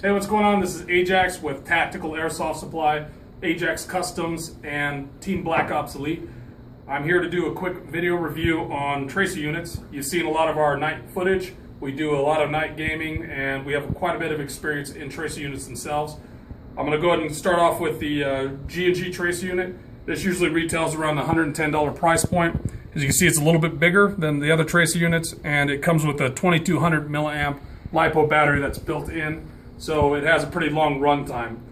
Hey, what's going on? This is Ajax with Tactical Airsoft Supply, Ajax Customs, and Team Black Ops Elite. I'm here to do a quick video review on tracer units. You've seen a lot of our night footage. We do a lot of night gaming, and we have quite a bit of experience in tracer units themselves. I'm going to go ahead and start off with the GOG Tracer unit. This usually retails around the $110 price point. As you can see, it's a little bit bigger than the other tracer units, and it comes with a 2200 milliamp LiPo battery that's built in. So it has a pretty long run time.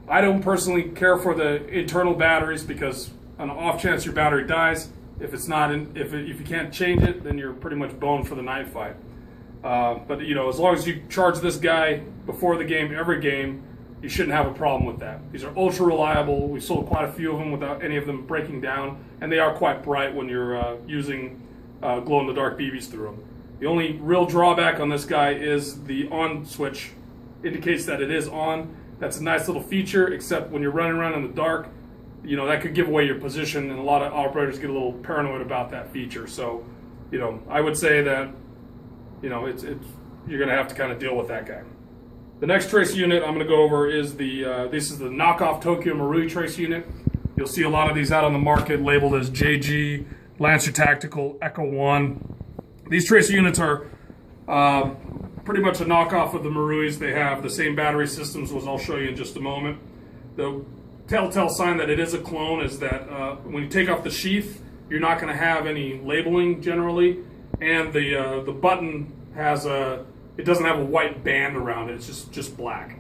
I don't personally care for the internal batteries because on an off chance your battery dies, if you can't change it, then you're pretty much boned for the night fight. But you know, as long as you charge this guy before the game, every game, you shouldn't have a problem with that. These are ultra reliable. We sold quite a few of them without any of them breaking down, and they are quite bright when you're using glow-in-the-dark BBs through them. The only real drawback on this guy is the on switch. Indicates that it is on. That's a nice little feature, except when you're running around in the dark, you know, that could give away your position, and a lot of operators get a little paranoid about that feature. So, you know, I would say that, you know, you're going to have to kind of deal with that guy. The next tracer unit I'm going to go over is this is the knockoff Tokyo Marui tracer unit. You'll see a lot of these out on the market labeled as JG, Lancer Tactical, Echo 1. These tracer units are pretty much a knockoff of the Maruis. They have the same battery systems, which I'll show you in just a moment. The telltale sign that it is a clone is that when you take off the sheath, you're not going to have any labeling generally, and the button has it doesn't have a white band around it. It's just black.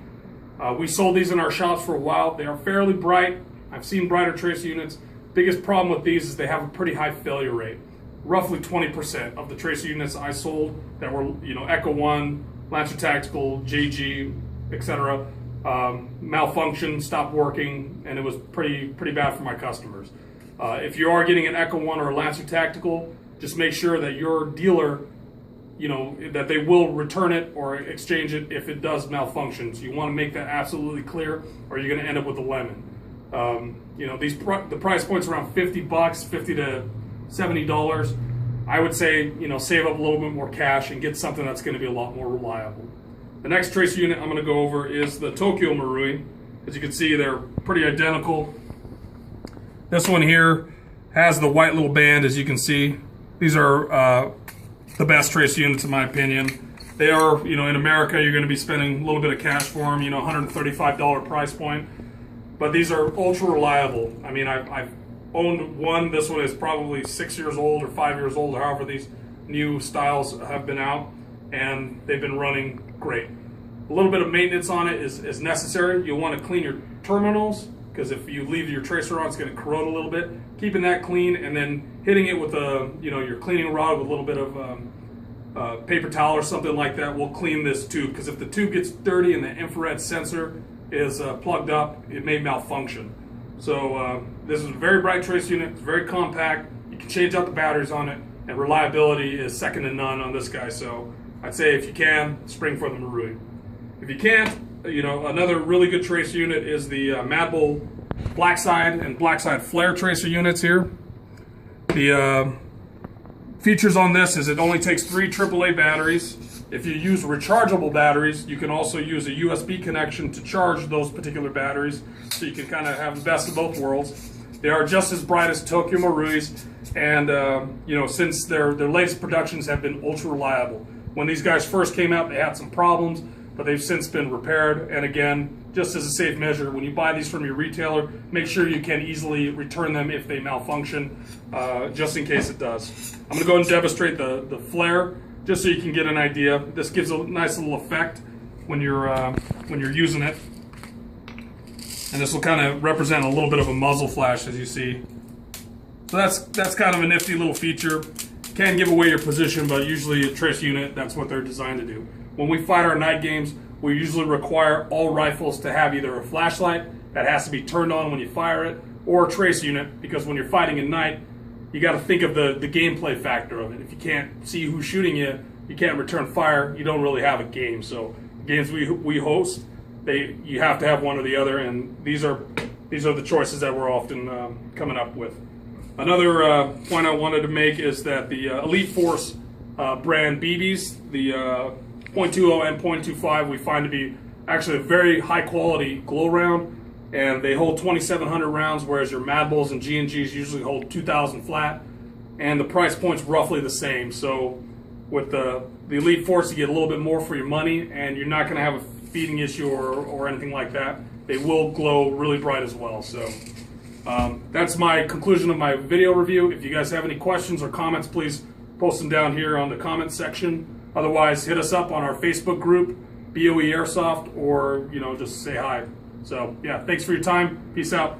We sold these in our shops for a while. They are fairly bright. I've seen brighter tracer units. Biggest problem with these is they have a pretty high failure rate. Roughly 20% of the tracer units I sold that were, you know, Echo 1, Lancer Tactical, JG, etc., malfunctioned, stopped working, and it was pretty bad for my customers. If you are getting an Echo 1 or a Lancer Tactical, just make sure that your dealer, you know, that they will return it or exchange it if it does malfunction. So you want to make that absolutely clear, or you're going to end up with a lemon. You know, the price point's around $50, $50 to $70. I would say, you know, save up a little bit more cash and get something that's going to be a lot more reliable. The next tracer unit I'm going to go over is the Tokyo Marui. As you can see, they're pretty identical. This one here has the white little band, as you can see. These are the best tracer units in my opinion. They are, you know, in America you're going to be spending a little bit of cash for them, you know, $135 price point. But these are ultra reliable. I mean, I've owned one. This one is probably 6 years old or 5 years old, or however these new styles have been out, and they've been running great. A little bit of maintenance on it is necessary. You'll want to clean your terminals, because if you leave your tracer on, it's going to corrode a little bit. Keeping that clean and then hitting it with your cleaning rod with a little bit of paper towel or something like that will clean this tube, because if the tube gets dirty and the infrared sensor is plugged up, it may malfunction. So this is a very bright tracer unit. It's very compact. You can change out the batteries on it, and reliability is second to none on this guy. So I'd say if you can, spring for the Marui. If you can't, you know, another really good tracer unit is the Mapple Blackside and Blackside Flare tracer units here. The features on this is it only takes 3 AAA batteries. If you use rechargeable batteries, you can also use a USB connection to charge those particular batteries, so you can kind of have the best of both worlds. They are just as bright as Tokyo Maruis, and you know, since their latest productions have been ultra reliable. When these guys first came out, they had some problems, but they've since been repaired. And again, just as a safe measure, when you buy these from your retailer, make sure you can easily return them if they malfunction, just in case it does. I'm going to go ahead and demonstrate the flare, just so you can get an idea. This gives a nice little effect when you're using it, and this will kind of represent a little bit of a muzzle flash, as you see. So that's kind of a nifty little feature. Can give away your position, but usually a tracer unit, that's what they're designed to do. When we fight our night games, we usually require all rifles to have either a flashlight that has to be turned on when you fire it, or a tracer unit, because when you're fighting at night, you got to think of the gameplay factor of it. If you can't see who's shooting you, you can't return fire, you don't really have a game. So games we host, you have to have one or the other, and these are the choices that we're often coming up with. Another point I wanted to make is that the Elite Force brand BBs, the .20 and .25, we find to be actually a very high quality glow round, and they hold 2,700 rounds, whereas your Mad Bulls and G&Gs usually hold 2,000 flat, and the price point's roughly the same. So with the Elite Force, you get a little bit more for your money, and you're not going to have a feeding issue or anything like that. They will glow really bright as well. So that's my conclusion of my video review. If you guys have any questions or comments, please post them down here on the comments section. Otherwise, hit us up on our Facebook group, BOE Airsoft, or just say hi. So yeah, thanks for your time. Peace out.